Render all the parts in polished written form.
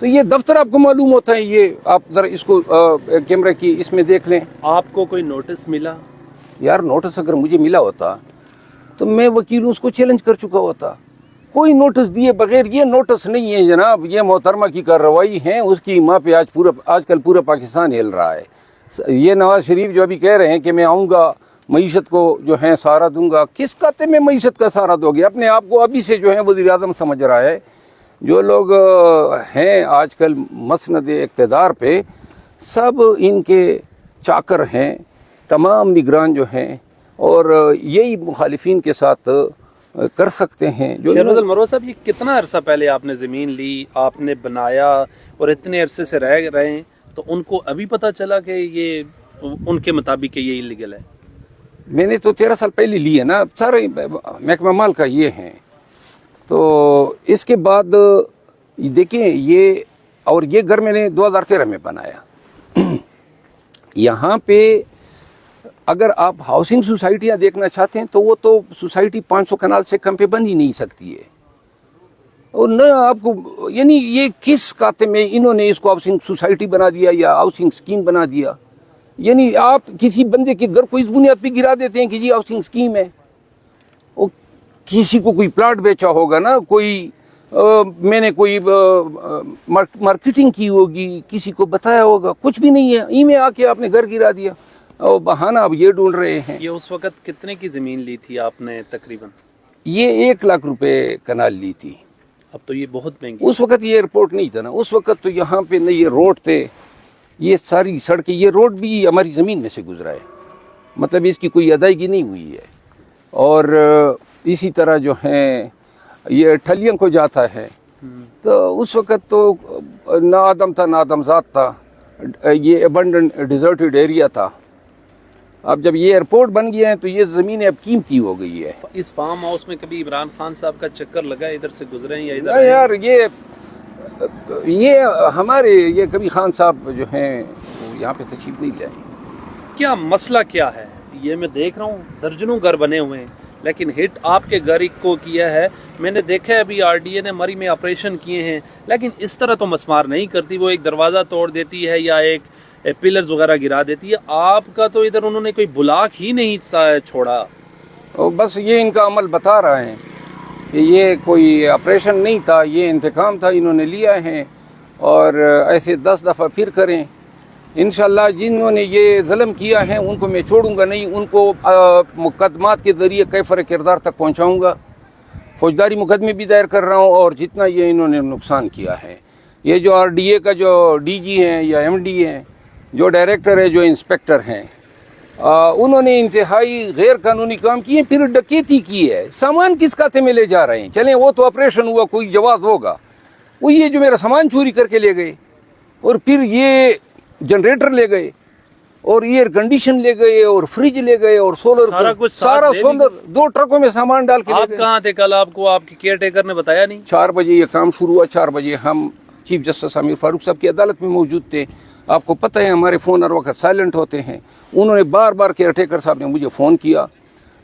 تو یہ دفتر آپ کو معلوم ہوتا ہے، یہ آپ ذرا اس کو کیمرہ کی اس میں دیکھ لیں. آپ کو کوئی نوٹس ملا؟ یار نوٹس اگر مجھے ملا ہوتا تو میں وکیل اس کو چیلنج کر چکا ہوتا. کوئی نوٹس دیے بغیر، یہ نوٹس نہیں ہے جناب، یہ محترمہ کی کارروائی ہے، اس کی ماں پہ آج کل پورا پاکستان ہل رہا ہے. یہ نواز شریف جو ابھی کہہ رہے ہیں کہ میں آؤں گا معیشت کو جو ہے سہارا دوں گا، کس کاتے میں معیشت کا سہارا دو گے؟ اپنے آپ کو ابھی سے جو ہے وزیر اعظم سمجھ رہا ہے. جو لوگ ہیں آج کل مسند اقتدار پہ، سب ان کے چاکر ہیں، تمام نگران جو ہیں، اور یہی مخالفین کے ساتھ کر سکتے ہیں. جو شہروز المروہ صاحب، یہ کتنا عرصہ پہلے آپ نے زمین لی، آپ نے بنایا اور اتنے عرصے سے رہ رہے ہیں، تو ان کو ابھی پتہ چلا کہ یہ ان کے مطابق یہ اللیگل ہے؟ میں نے تو 13 سال پہلے لی ہے نا، سارے محکمہ مال کا یہ ہیں. تو اس کے بعد دیکھیں یہ گھر میں نے 2013 میں بنایا. یہاں پہ اگر آپ ہاؤسنگ سوسائٹیاں دیکھنا چاہتے ہیں تو وہ تو سوسائٹی 500 کنال سے کم پہ بن ہی نہیں سکتی ہے. اور نہ آپ کو یعنی یہ کس کاتے میں انہوں نے اس کو ہاؤسنگ سوسائٹی بنا دیا یا ہاؤسنگ اسکیم بنا دیا. یعنی آپ کسی بندے کے گھر کو اس بنیاد پہ گرا دیتے ہیں کہ جی ہاؤسنگ اسکیم ہے. وہ کسی کو کوئی پلاٹ بیچا ہوگا نا، کوئی میں نے کوئی مارکیٹنگ کی ہوگی، کسی کو بتایا ہوگا، کچھ بھی نہیں ہے. ای میں آ کے آپ نے گھر گرا دیا اور بہانہ اب یہ ڈھونڈ رہے ہیں. یہ اس وقت کتنے کی زمین لی تھی آپ نے تقریباً؟ یہ 1 لاکھ روپے کنال لی تھی. اب تو یہ بہت مہنگی. اس وقت یہ ایئرپورٹ نہیں تھا نا، اس وقت تو یہاں پہ نہ یہ روڈ تھے، یہ ساری سڑکیں، یہ روڈ بھی ہماری زمین میں سے گزرا ہے، مطلب اس کی کوئی ادائیگی نہیں ہوئی ہے. اور اسی طرح جو ہے یہ ٹھلیاں کو جاتا ہے، تو اس وقت تو نہ آدم تھا نہ آدم ذات تھا، یہ ابنڈنٹ ڈیزرٹڈ ایریا تھا. اب جب یہ ایئرپورٹ بن گیا ہے تو یہ زمینیں اب قیمتی ہو گئی ہے. اس فارم ہاؤس میں کبھی عمران خان صاحب کا چکر لگا، ادھر سے گزرے ہیں یا ادھر نہیں یار، یہ ہمارے یہ کبھی خان صاحب جو ہیں یہاں پہ تشریف نہیں لے آئے. کیا مسئلہ کیا ہے؟ یہ میں دیکھ رہا ہوں درجنوں گھر بنے ہوئے ہیں، لیکن ہٹ آپ کے گھر کو کیا ہے. میں نے دیکھا ہے ابھی آر ڈی اے نے مری میں آپریشن کیے ہیں، لیکن اس طرح تو مسمار نہیں کرتی، وہ ایک دروازہ توڑ دیتی ہے یا ایک پلرز وغیرہ گرا دیتی ہے. آپ کا تو ادھر انہوں نے کوئی بلاک ہی نہیں چھوڑا. بس یہ ان کا عمل بتا رہا ہے کہ یہ کوئی آپریشن نہیں تھا، یہ انتقام تھا، انہوں نے لیا ہے اور ایسے 10 دفعہ پھر کریں. انشاءاللہ جنہوں نے یہ ظلم کیا ہے ان کو میں چھوڑوں گا نہیں، ان کو مقدمات کے ذریعے کیفر کردار تک پہنچاؤں گا. فوجداری مقدمے بھی دائر کر رہا ہوں، اور جتنا یہ انہوں نے نقصان کیا ہے، یہ جو آر ڈی اے کا جو ڈی جی ہیں یا ایم ڈی ہیں، جو ڈائریکٹر ہے، جو انسپیکٹر ہیں، انہوں نے انتہائی غیر قانونی کام کیے، پھر ڈکیتی کی ہے. سامان کس کھاتے میں لے جا رہے ہیں؟ چلیں وہ تو آپریشن ہوا، کوئی جواز ہوگا، وہ یہ جو میرا سامان چوری کر کے لے گئے، اور پھر یہ جنریٹر لے گئے اور ایئر کنڈیشن لے گئے اور فریج لے گئے اور سولر، سارا سولر 2 ٹرکوں میں سامان ڈال کے لے گئے. آپ کہاں تھے کل؟ آپ کو آپ کے کیئر ٹیکر نے بتایا نہیں؟ 4 بجے یہ کام شروع ہوا، 4 بجے ہم چیف جسٹس امیر فاروق صاحب کی عدالت میں موجود تھے. آپ کو پتہ ہے ہمارے فون ہر وقت سائلنٹ ہوتے ہیں. انہوں نے بار بار کیئر ٹیکر صاحب نے مجھے فون کیا،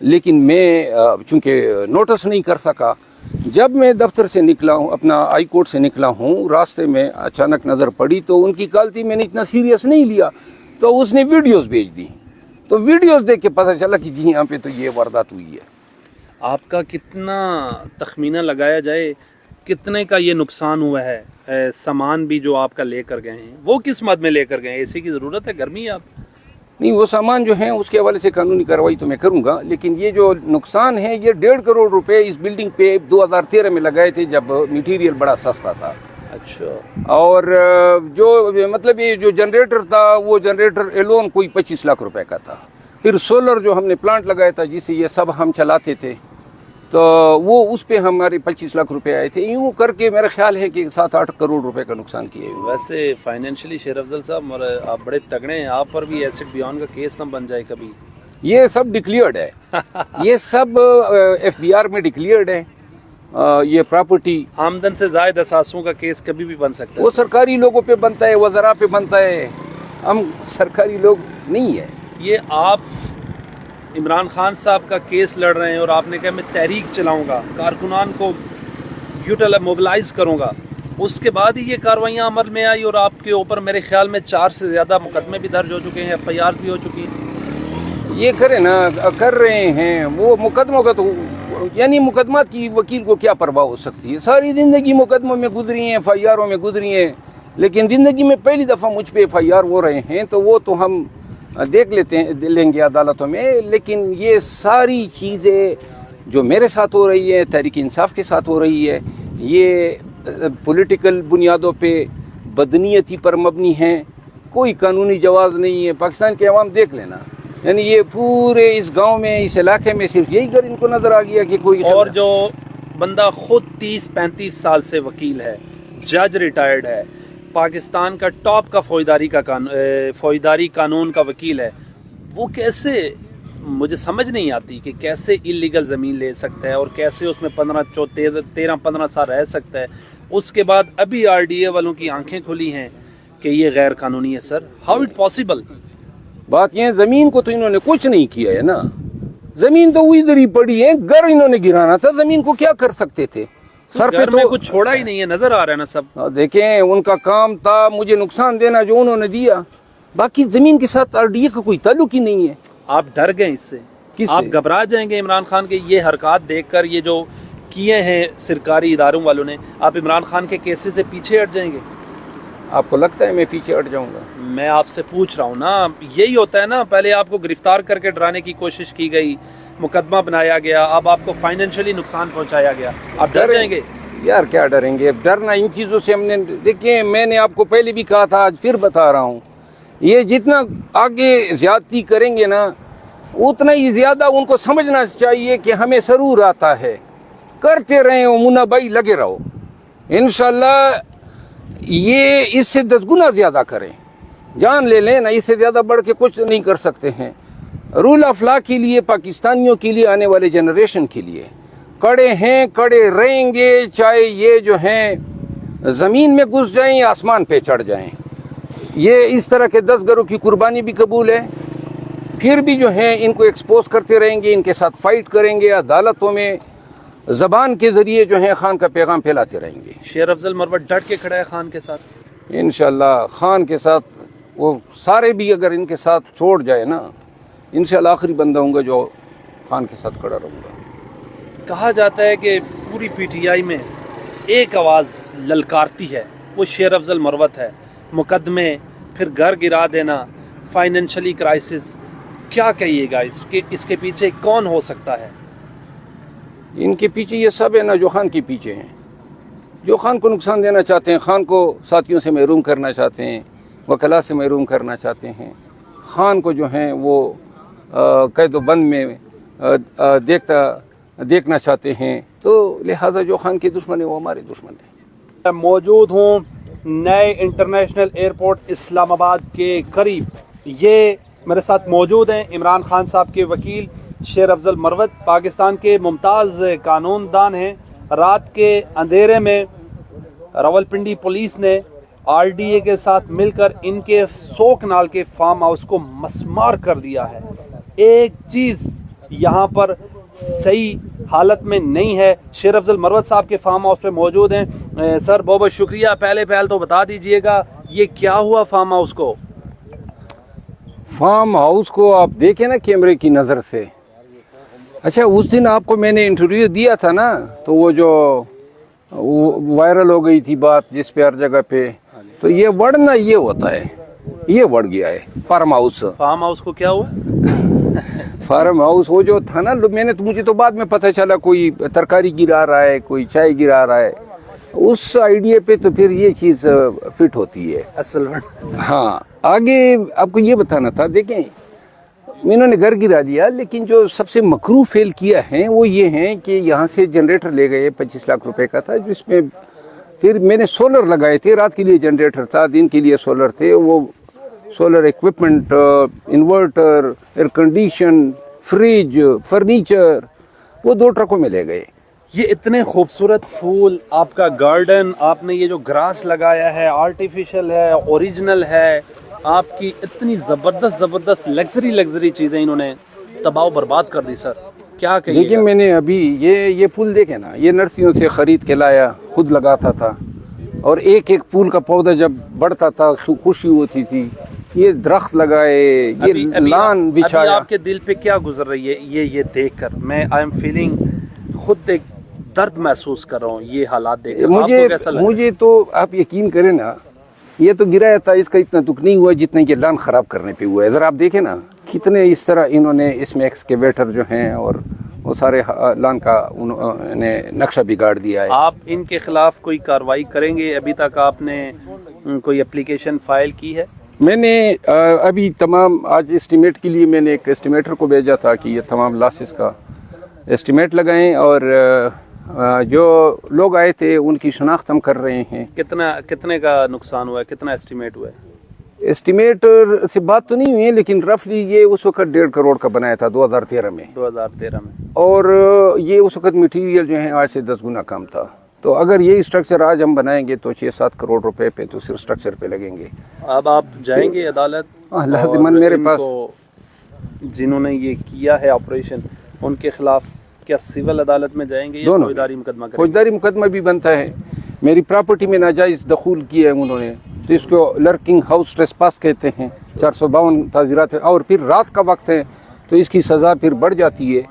لیکن میں چونکہ نوٹس نہیں کر سکا. جب میں دفتر سے نکلا ہوں، اپنا ہائی کورٹ سے نکلا ہوں، راستے میں اچانک نظر پڑی تو ان کی کال تھی. میں نے اتنا سیریس نہیں لیا تو اس نے ویڈیوز بھیج دی، تو ویڈیوز دیکھ کے پتہ چلا کہ جی یہاں پہ تو یہ واردات ہوئی ہے. آپ کا کتنا تخمینہ لگایا جائے کتنے کا یہ نقصان ہوا ہے؟ سامان بھی جو آپ کا لے کر گئے ہیں وہ کس مد میں لے کر گئے ہیں؟ اے سی کی ضرورت ہے، گرمی ہے؟ آپ نہیں، وہ سامان جو ہیں اس کے حوالے سے قانونی کارروائی تو میں کروں گا، لیکن یہ جو نقصان ہے یہ 1.5 کروڑ روپے اس بلڈنگ پہ 2013 میں لگائے تھے جب میٹیریل بڑا سستا تھا. اچھا. اور جو مطلب یہ جو جنریٹر تھا وہ جنریٹر ایلون کوئی 25 لاکھ روپے کا تھا. پھر سولر جو ہم نے پلانٹ لگایا تھا جس سے یہ سب ہم چلاتے تھے تو وہ اس پہ ہمارے 25 لاکھ روپے آئے تھے. یوں کر کے میرا خیال ہے کہ 7-8 کروڑ روپے کا نقصان کیا ہے. ویسے فائنینشلی شیر افضل صاحب آپ بڑے تگڑے ہیں، آپ پر بھی ایسڈ بیان کا کیس نہ بن جائے کبھی؟ یہ سب ڈکلیئرڈ ہے، یہ سب ایف بی آر میں ڈکلیئرڈ ہے. یہ پراپرٹی آمدن سے زائد اثاثوں کا کیس کبھی بھی بن سکتا ہے. وہ سرکاری لوگوں پہ بنتا ہے، وزراء پہ بنتا ہے، ہم سرکاری لوگ نہیں ہیں. یہ آپ عمران خان صاحب کا کیس لڑ رہے ہیں اور آپ نے کہا میں تحریک چلاؤں گا، کارکنان کو موبلائز کروں گا، اس کے بعد ہی یہ کارروائیاں عمل میں آئی اور آپ کے اوپر میرے خیال میں 4 سے زیادہ مقدمے بھی درج ہو چکے ہیں, FIR بھی ہو چکی ہیں. یہ کریں نا, کر رہے ہیں وہ مقدموں کا, تو یعنی مقدمات کی وکیل کو کیا پرواہ ہو سکتی ہے؟ ساری زندگی مقدموں میں گزری ہیں, FIRوں میں گزری ہیں, لیکن زندگی میں پہلی دفعہ مجھ پہ FIR ہو رہے ہیں, تو وہ تو ہم دیکھ لیں گے عدالتوں میں. لیکن یہ ساری چیزیں جو میرے ساتھ ہو رہی ہے, تحریک انصاف کے ساتھ ہو رہی ہے, یہ پولیٹیکل بنیادوں پہ بدنیتی پر مبنی ہیں, کوئی قانونی جواز نہیں ہے. پاکستان کے عوام دیکھ لینا, یعنی یہ پورے اس گاؤں میں, اس علاقے میں صرف یہی گھر ان کو نظر آ گیا کہ کوئی. اور جو بندہ خود 30-35 سال سے وکیل ہے, جج ریٹائرڈ ہے, پاکستان کا ٹاپ کا فوجداری قانون کا وکیل ہے, وہ کیسے, مجھے سمجھ نہیں آتی کہ کیسے اللیگل زمین لے سکتا ہے اور کیسے اس میں 13-15 سال رہ سکتا ہے. اس کے بعد ابھی RDA والوں کی آنکھیں کھلی ہیں کہ یہ غیر قانونی ہے. سر, ہاؤ اٹ پاسبل؟ بات یہ ہے, زمین کو تو انہوں نے کچھ نہیں کیا ہے نا, زمین تو وہ ادھر ہی پڑی ہے. گھر انہوں نے گرانا تھا, زمین کو کیا کر سکتے تھے؟ سر پہ تو کچھ چھوڑا ہی نہیں ہے, نظر آ رہا ہے نا سب. دیکھیں, ان کا کام تھا مجھے نقصان دینا جو انہوں نے دیا, باقی زمین کے ساتھ RDA کا کوئی تعلق ہی نہیں ہے. آپ ڈر گئے اس سے؟ آپ گھبرا جائیں گے عمران خان کے یہ حرکات دیکھ کر, یہ جو کیے ہیں سرکاری اداروں والوں نے, آپ عمران خان کے کیسز سے پیچھے ہٹ جائیں گے؟ آپ کو لگتا ہے میں پیچھے ہٹ جاؤں گا؟ میں آپ سے پوچھ رہا ہوں نا, یہی ہوتا ہے نا, پہلے آپ کو گرفتار کر کے ڈرانے کی کوشش کی گئی, مقدمہ بنایا گیا, اب آپ کو فائنینشلی نقصان پہنچایا گیا, آپ ڈر جائیں گے؟ یار کیا ڈریں گے, ڈرنا ان چیزوں سے ہم نے, دیکھیں میں نے آپ کو پہلے بھی کہا تھا, آج پھر بتا رہا ہوں, یہ جتنا آگے زیادتی کریں گے نا, اتنا ہی زیادہ ان کو سمجھنا چاہیے کہ ہمیں ضرور آتا ہے. کرتے رہیں ہو منا بھائی, لگے رہو, انشاءاللہ یہ اس سے 10 گنا زیادہ کریں, جان لے لیں نا, اس سے زیادہ بڑھ کے کچھ نہیں کر سکتے ہیں. رول آف لا کے لیے, پاکستانیوں کے لیے, آنے والے جنریشن کے لیے کڑے ہیں, کڑے رہیں گے, چاہے یہ جو ہیں زمین میں گھس جائیں یا آسمان پہ چڑھ جائیں. یہ اس طرح کے 10 گھروں کی قربانی بھی قبول ہے, پھر بھی جو ہیں ان کو ایکسپوز کرتے رہیں گے, ان کے ساتھ فائٹ کریں گے, عدالتوں میں زبان کے ذریعے جو ہیں خان کا پیغام پھیلاتے رہیں گے. شیر افضل مروت ڈٹ کے کھڑا ہے خان کے ساتھ انشاءاللہ. خان کے ساتھ وہ سارے بھی اگر ان کے ساتھ چھوڑ جائے نا, انشاءاللہ آخری بندہ ہوں گا جو خان کے ساتھ کھڑا رہوں گا. کہا جاتا ہے کہ پوری PTI میں ایک آواز للکارتی ہے, وہ شیر افضل مروت ہے. مقدمے, پھر گھر گرا دینا, فائنینشلی کرائسس, کیا کہیے گا اس کے پیچھے کون ہو سکتا ہے؟ ان کے پیچھے یہ سب ہے نا جو خان کے پیچھے ہیں, جو خان کو نقصان دینا چاہتے ہیں, خان کو ساتھیوں سے محروم کرنا چاہتے ہیں, وکلا سے محروم کرنا چاہتے ہیں, خان کو جو ہیں وہ قید و بند میں دیکھنا چاہتے ہیں. تو لہٰذا جو خان کے دشمن ہیں وہ ہمارے دشمن ہیں. موجود ہوں نئے انٹرنیشنل ایئرپورٹ اسلام آباد کے قریب. یہ میرے ساتھ موجود ہیں عمران خان صاحب کے وکیل شیر افضل مروت, پاکستان کے ممتاز قانون دان ہیں. رات کے اندھیرے میں راولپنڈی پولیس نے RDA کے ساتھ مل کر ان کے 100 کنال کے فارم ہاؤس کو مسمار کر دیا ہے. ایک چیز یہاں پر صحیح حالت میں نہیں ہے. شیر افضل مروت صاحب کے فارم ہاؤس پہ موجود ہیں. سر بہت بہت شکریہ. پہل تو بتا دیجئے گا یہ کیا ہوا فارم ہاؤس کو؟ فارم ہاؤس کو آپ دیکھیں نا کیمرے کی نظر سے. اچھا, اس دن آپ کو میں نے انٹرویو دیا تھا نا, تو وہ جو وائرل ہو گئی تھی بات جس پہ ہر جگہ پہ, تو یہ بڑھنا یہ ہوتا ہے, یہ بڑھ گیا ہے فارم ہاؤس. فارم ہاؤس کو کیا ہوا؟ فارم ہاؤس وہ جو تھا نا, مجھے تو بعد میں پتہ چلا کوئی ترکاری گرا رہا ہے, کوئی چائے گرا رہا ہے. اس آئیڈیا پہ تو پھر یہ چیز فٹ ہوتی ہے اصل. ہاں, آگے آپ کو یہ بتانا تھا. دیکھیں, انہوں نے گھر گرا دیا, لیکن جو سب سے مکروہ فیل کیا ہے وہ یہ ہیں کہ یہاں سے جنریٹر لے گئے, 25 لاکھ روپے کا تھا, جس میں پھر میں نے سولر لگائے تھے. رات کے لیے جنریٹر تھا, دن کے لیے سولر تھے. وہ solar equipment, inverter, air condition, fridge, furniture, وہ 2 ٹرکوں میں لے گئے. یہ اتنے خوبصورت پھول, آپ کا گارڈن, آپ نے یہ جو گراس لگایا ہے آرٹیفیشل ہے, اوریجنل ہے, آپ کی اتنی زبردست لگژری چیزیں انہوں نے تباہ و برباد کر دی. سر کیا کہیے؟ لیکن میں نے ابھی یہ پھول دیکھے نا, یہ نرسریوں سے خرید کے لایا, خود لگاتا تھا, اور ایک ایک پھول کا پودا جب بڑھتا تھا خوشی ہوتی تھی. یہ درخت لگائے, یہ لان ابھی بچھایا. آپ کے دل پہ کیا گزر رہی ہے یہ دیکھ کر؟ میں آئی ایم فیلنگ, خود ایک درد محسوس کر رہا ہوں یہ حالات دیکھ کر. آپ کو کیسا لگا؟ مجھے تو آپ یقین کریں نا, یہ تو گرایا تھا, اس کا اتنا دکھ نہیں ہوا جتنا کہ لان خراب کرنے پہ ہوا ہے. ذرا آپ دیکھیں نا کتنے اس طرح انہوں نے اس میں ایکسکیویٹر جو ہیں اور وہ سارے لان کا انہوں نے نقشہ بگاڑ دیا ہے. آپ ان کے خلاف کوئی کارروائی کریں گے؟ ابھی تک آپ نے کوئی اپلیکیشن فائل کی ہے؟ میں نے ابھی تمام آج اسٹیمیٹ کے لیے میں نے ایک اسٹیمیٹر کو بھیجا تھا کہ یہ تمام لاسز کا اسٹیمیٹ لگائیں, اور جو لوگ آئے تھے ان کی شناخت ہم کر رہے ہیں. کتنے کا نقصان ہوا ہے؟ کتنا اسٹیمیٹ ہوا ہے؟ اسٹیمیٹ سے بات تو نہیں ہوئی ہے, لیکن رفلی یہ اس وقت 1.5 کروڑ کا بنایا تھا 2013 میں. 2013 میں. اور یہ اس وقت مٹیریل جو ہے آج سے 10 گنا کم تھا. تو اگر یہ اسٹرکچر آج ہم بنائیں گے تو 6-7 کروڑ روپے پہ تو صرف اسٹرکچر پہ لگیں گے. اب آپ جائیں گے عدالت؟ لازماً میرے پاس جنہوں نے یہ کیا ہے آپریشن, ان کے خلاف کیا سول عدالت میں جائیں گے یا فوجداری مقدمہ کریں گے؟ فوجداری مقدمہ بھی بنتا ہے. میری پراپرٹی میں ناجائز دخول کیا ہے انہوں نے, تو اس کو لرکنگ ہاؤس ٹریسپاس کہتے ہیں. 452 تعزیرات ہے, اور پھر رات کا وقت ہے تو اس کی سزا پھر بڑھ جاتی ہے.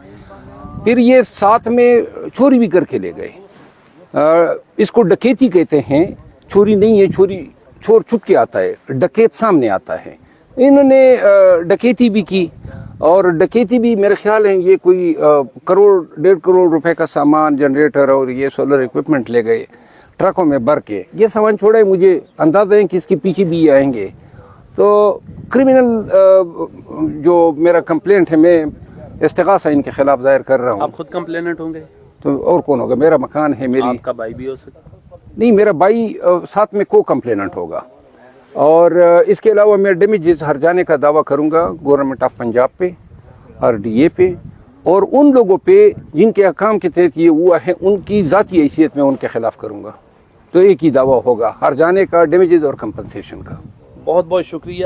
پھر یہ ساتھ میں چوری بھی کر کے لے گئے. اس کو ڈکیتی کہتے ہیں, چوری نہیں ہے. چور چھپ کے آتا ہے, ڈکیت سامنے آتا ہے. انہوں نے ڈکیتی بھی کی, اور ڈکیتی بھی میرے خیال ہے یہ کوئی 1.5 کروڑ روپے کا سامان, جنریٹر اور یہ سولر ایکوپمنٹ لے گئے ٹرکوں میں بھر کے. یہ سامان چھوڑے, مجھے اندازہ ہے کہ اس کے پیچھے بھی یہ آئیں گے. تو کرمنل جو میرا کمپلینٹ ہے, میں استغاثہ ان کے خلاف ظاہر کر رہا ہوں. آپ خود کمپلیننٹ ہوں گے؟ تو اور کون ہوگا؟ میرا مکان ہے. میری آپ کا بھائی بھی ہو سکتا؟ نہیں, میرا بھائی ساتھ میں کو کمپلیننٹ ہوگا. اور اس کے علاوہ میں ڈیمیجز ہر جانے کا دعویٰ کروں گا گورنمنٹ آف پنجاب پہ, RDA پہ, اور ان لوگوں پہ جن کے احکام کے تحت یہ ہوا ہے ان کی ذاتی حیثیت میں ان کے خلاف کروں گا. تو ایک ہی دعویٰ ہوگا ہر جانے کا, ڈیمیجز اور کمپنسیشن کا. بہت بہت شکریہ.